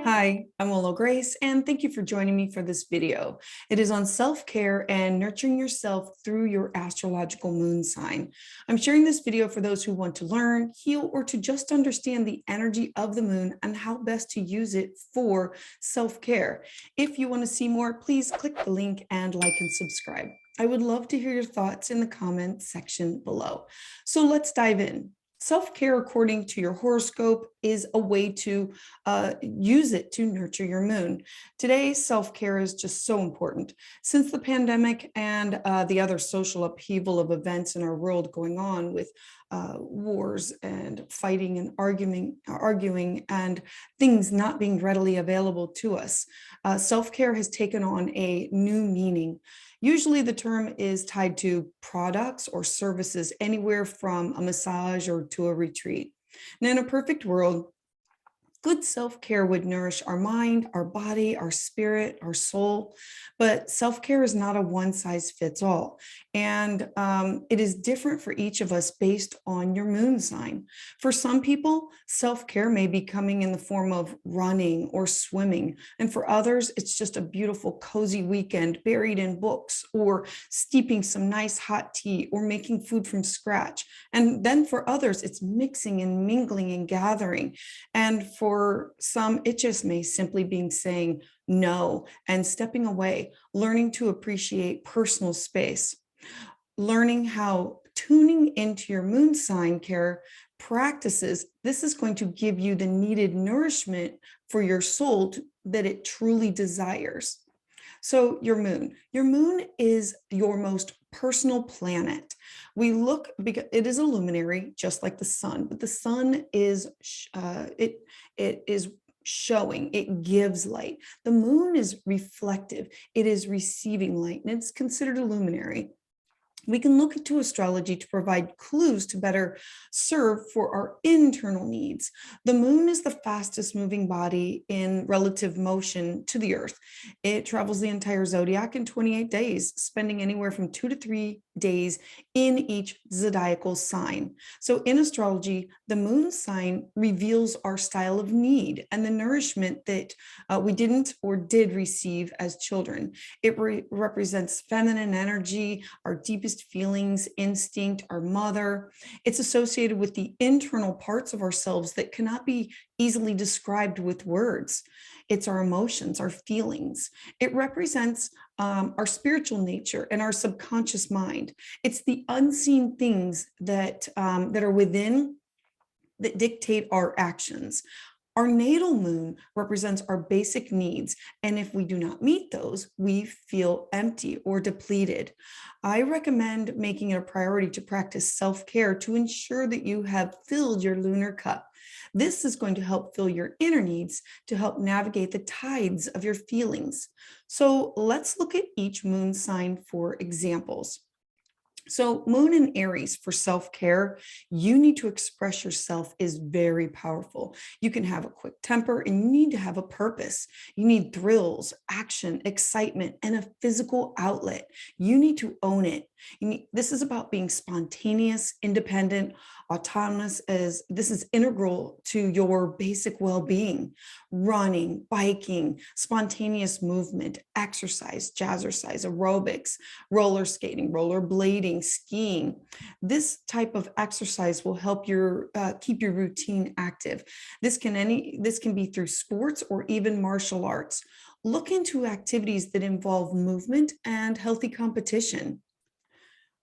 Hi, I'm Willow Grace, and thank you for joining me for this video. It is on self-care and nurturing yourself through your astrological moon sign. I'm sharing this video for those who want to learn, heal, or to just understand the energy of the moon and how best to use it for self-care. If you want to see more, please click the link and like and subscribe. I would love to hear your thoughts in the comments section below. So let's dive in. Self-care, according to your horoscope, is a way to use it to nurture your moon. Today, self-care is just so important. Since the pandemic and the other social upheaval of events in our world going on with wars and fighting and arguing and things not being readily available to us, self-care has taken on a new meaning. Usually the term is tied to products or services, anywhere from a massage or to a retreat. Now, in a perfect world, good self-care would nourish our mind, our body, our spirit, our soul, but self-care is not a one-size-fits-all. And it is different for each of us based on your moon sign. For some people, self-care may be coming in the form of running or swimming. And for others, it's just a beautiful, cozy weekend buried in books or steeping some nice hot tea or making food from scratch. And then for others, it's mixing and mingling and gathering. And for some, it just may simply be saying no and stepping away, learning to appreciate personal space, learning how tuning into your moon sign care practices. This is going to give you the needed nourishment for your soul that it truly desires. So your moon is your most personal planet. We look, because it is a luminary, just like the sun, but the sun is, it is showing, it gives light. The moon is reflective, it is receiving light, and it's considered a luminary. We can look to astrology to provide clues to better serve for our internal needs. The moon is the fastest moving body in relative motion to the earth. It travels the entire zodiac in 28 days, spending anywhere from 2 to 3 days in each zodiacal sign. So in astrology, the moon sign reveals our style of need and the nourishment that we didn't or did receive as children. It represents feminine energy, our deepest feelings, instinct, our mother. It's associated with the internal parts of ourselves that cannot be easily described with words. It's our emotions, our feelings. It represents our spiritual nature and our subconscious mind. It's the unseen things that are within that dictate our actions. Our natal moon represents our basic needs, and if we do not meet those, we feel empty or depleted. I recommend making it a priority to practice self-care to ensure that you have filled your lunar cup. This is going to help fill your inner needs to help navigate the tides of your feelings. So let's look at each moon sign for examples. So moon in Aries for self-care, you need to express yourself is very powerful. You can have a quick temper and you need to have a purpose. You need thrills, action, excitement, and a physical outlet. You need to own it. This is about being spontaneous, independent, autonomous, as this is integral to your basic well-being. Running, biking, spontaneous movement, exercise, jazzercise, aerobics, roller skating, roller blading, skiing. This type of exercise will help your keep your routine active. This can be through sports or even martial arts. Look into activities that involve movement and healthy competition.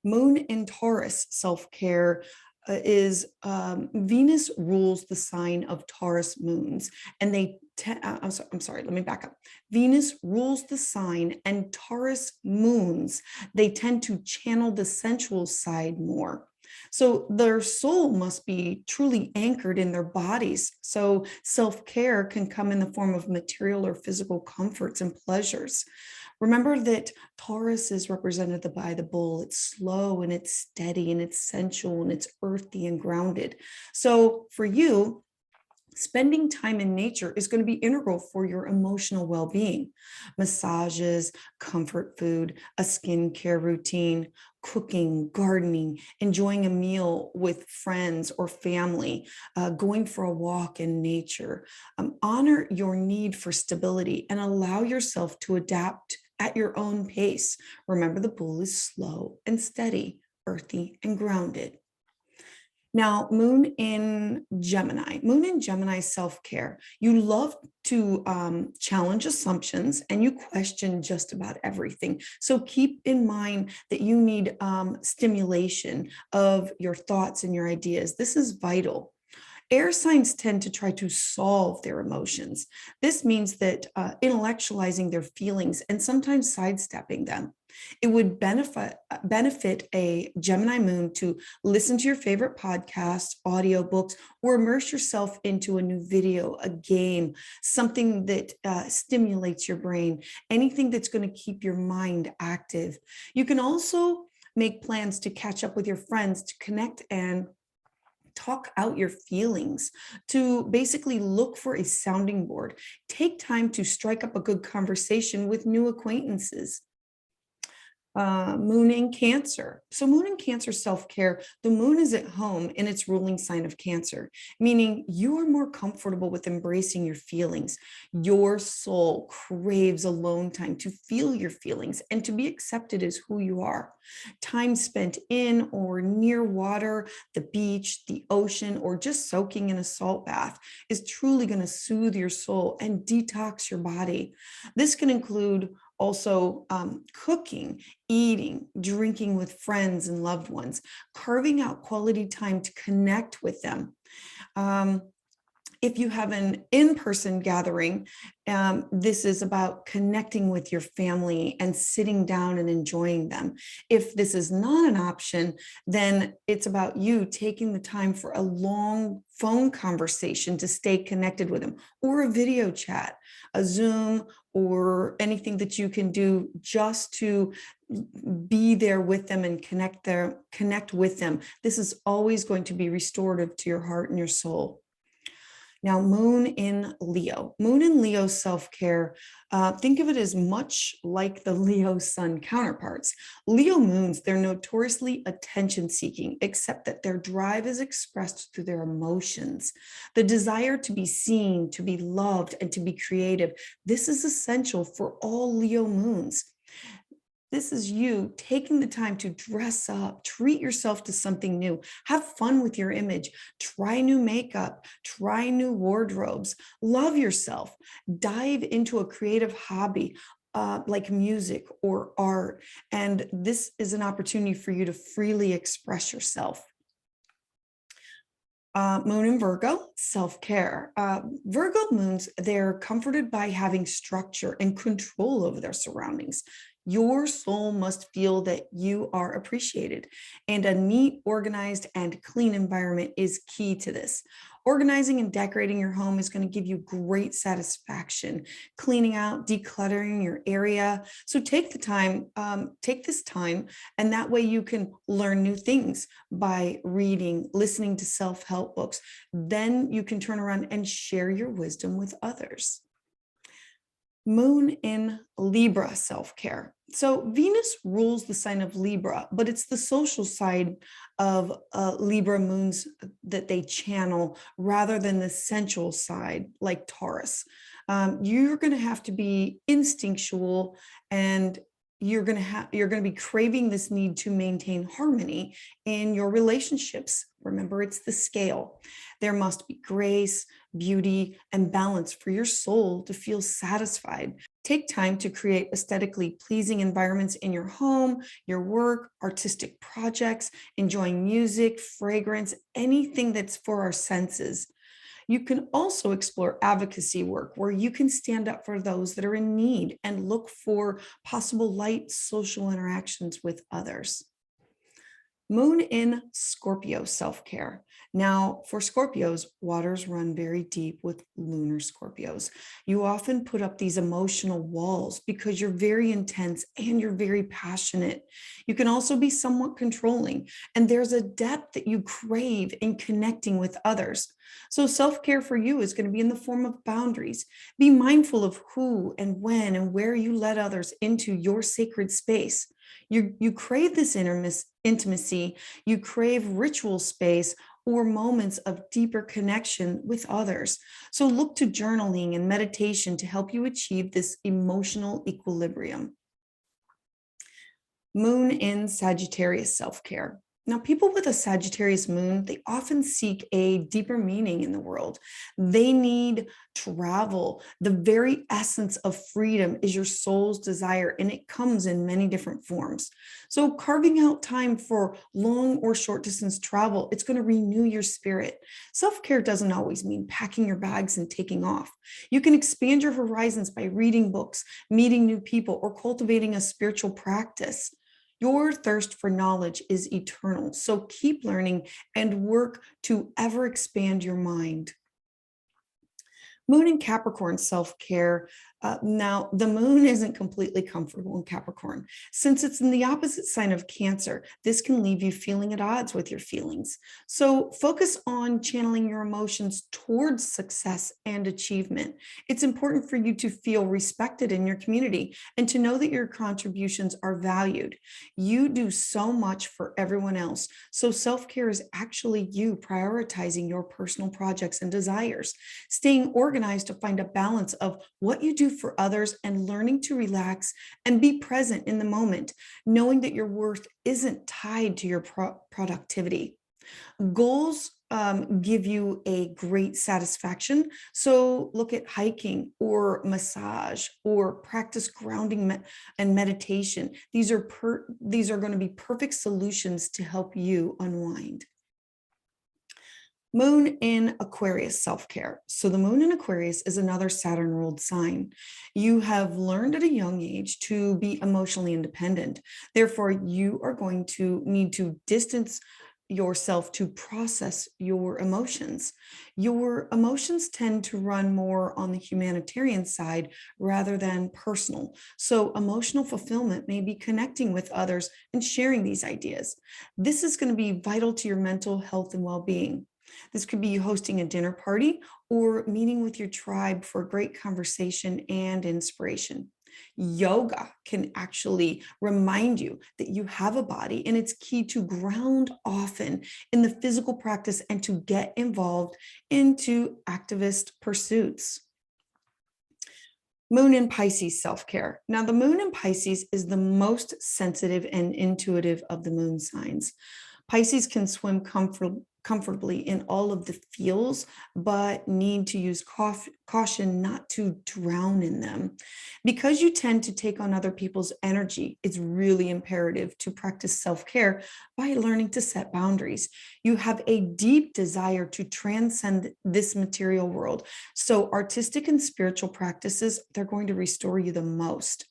Moon in Taurus self-care is Venus rules the sign of Taurus moons, and I'm sorry, let me back up. Venus rules the sign, and Taurus moons, they tend to channel the sensual side more. So their soul must be truly anchored in their bodies. So self-care can come in the form of material or physical comforts and pleasures. Remember that Taurus is represented by the bull. It's slow and it's steady and it's sensual and it's earthy and grounded. So for you, Spending time in nature is going to be integral for your emotional well-being. Massages, comfort food, a skincare routine, cooking, gardening, enjoying a meal with friends or family, going for a walk in nature. Honor your need for stability and allow yourself to adapt at your own pace. Remember, the bull is slow and steady, earthy and grounded. Now, Moon in Gemini self-care. You love to challenge assumptions and you question just about everything. So keep in mind that you need stimulation of your thoughts and your ideas. This is vital. Air signs tend to try to solve their emotions. This means that intellectualizing their feelings and sometimes sidestepping them. It would benefit a Gemini moon to listen to your favorite podcasts, audiobooks, or immerse yourself into a new video, a game, something that stimulates your brain, anything that's going to keep your mind active. You can also make plans to catch up with your friends, to connect and talk out your feelings, to basically look for a sounding board. Take time to strike up a good conversation with new acquaintances. Moon in Cancer. So Moon in Cancer self-care, the moon is at home in its ruling sign of Cancer, meaning you are more comfortable with embracing your feelings. Your soul craves alone time to feel your feelings and to be accepted as who you are. Time spent in or near water, the beach, the ocean, or just soaking in a salt bath is truly going to soothe your soul and detox your body. This can include also cooking, eating, drinking with friends and loved ones, carving out quality time to connect with them. If you have an in-person gathering, this is about connecting with your family and sitting down and enjoying them. If this is not an option, then it's about you taking the time for a long phone conversation to stay connected with them, or a video chat, a Zoom, or anything that you can do just to be there with them and connect with them. This is always going to be restorative to your heart and your soul. Now, Moon in Leo. Moon in Leo self-care, think of it as much like the Leo sun counterparts. Leo moons, they're notoriously attention-seeking, except that their drive is expressed through their emotions. The desire to be seen, to be loved, and to be creative. This is essential for all Leo moons. This is you taking the time to dress up, treat yourself to something new, have fun with your image, try new makeup, try new wardrobes, love yourself, dive into a creative hobby like music or art. And this is an opportunity for you to freely express yourself. Moon in Virgo, self-care. Virgo moons, they're comforted by having structure and control over their surroundings. Your soul must feel that you are appreciated, and a neat, organized, and clean environment is key to this. Organizing and decorating your home is going to give you great satisfaction. Cleaning out, decluttering your area. So take this time, and that way you can learn new things by reading, listening to self-help books. Then you can turn around and share your wisdom with others. Moon in Libra self-care. So Venus rules the sign of Libra, but it's the social side of Libra moons that they channel rather than the sensual side like Taurus. You're going to have to be instinctual, and you're going to be craving this need to maintain harmony in your relationships. Remember, it's the scale. There must be grace, beauty, and balance for your soul to feel satisfied. Take time to create aesthetically pleasing environments in your home, your work, artistic projects, enjoying music, fragrance, anything that's for our senses. You can also explore advocacy work where you can stand up for those that are in need and look for possible light social interactions with others. Moon in Scorpio self-care. Now, for Scorpios, waters run very deep with lunar Scorpios. You often put up these emotional walls because you're very intense and you're very passionate. You can also be somewhat controlling, and there's a depth that you crave in connecting with others. So, self care for you is going to be in the form of boundaries. Be mindful of who and when and where you let others into your sacred space. You crave this intimacy, you crave ritual space or moments of deeper connection with others. So look to journaling and meditation to help you achieve this emotional equilibrium. Moon in Sagittarius self-care. Now, people with a Sagittarius moon, they often seek a deeper meaning in the world. They need travel. The very essence of freedom is your soul's desire, and it comes in many different forms. So, carving out time for long or short distance travel, it's going to renew your spirit. Self-care doesn't always mean packing your bags and taking off. You can expand your horizons by reading books, meeting new people, or cultivating a spiritual practice. Your thirst for knowledge is eternal. So keep learning and work to ever expand your mind. Moon in Capricorn self-care. Now, the moon isn't completely comfortable in Capricorn. Since it's in the opposite sign of Cancer, this can leave you feeling at odds with your feelings. So focus on channeling your emotions towards success and achievement. It's important for you to feel respected in your community and to know that your contributions are valued. You do so much for everyone else. So self-care is actually you prioritizing your personal projects and desires, staying organized to find a balance of what you do for others and learning to relax and be present in the moment, knowing that your worth isn't tied to your productivity. Goals give you a great satisfaction. So look at hiking or massage or practice grounding and meditation. These are going to be perfect solutions to help you unwind. Moon in Aquarius self-care. So the moon in Aquarius is another Saturn ruled sign. You have learned at a young age to be emotionally independent. Therefore, you are going to need to distance yourself to process your emotions. Your emotions tend to run more on the humanitarian side rather than personal. So emotional fulfillment may be connecting with others and sharing these ideas. This is going to be vital to your mental health and well-being. This could be you hosting a dinner party or meeting with your tribe for great conversation and inspiration. Yoga can actually remind you that you have a body, and it's key to ground often in the physical practice and to get involved into activist pursuits. Moon in Pisces self-care. Now, the moon in Pisces is the most sensitive and intuitive of the moon signs. Pisces can swim comfortably in all of the feels, but need to use caution not to drown in them. Because you tend to take on other people's energy, it's really imperative to practice self-care by learning to set boundaries. You have a deep desire to transcend this material world. So artistic and spiritual practices, they're going to restore you the most.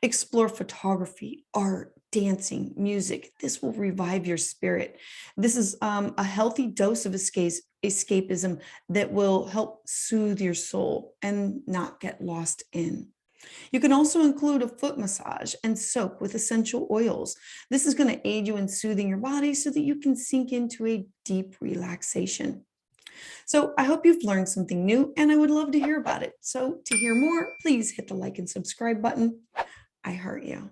Explore photography, art, dancing, music. This will revive your spirit. This is a healthy dose of escapism that will help soothe your soul and not get lost in. You can also include a foot massage and soak with essential oils. This is going to aid you in soothing your body so that you can sink into a deep relaxation. So I hope you've learned something new, and I would love to hear about it. So to hear more, please hit the like and subscribe button. I heart you.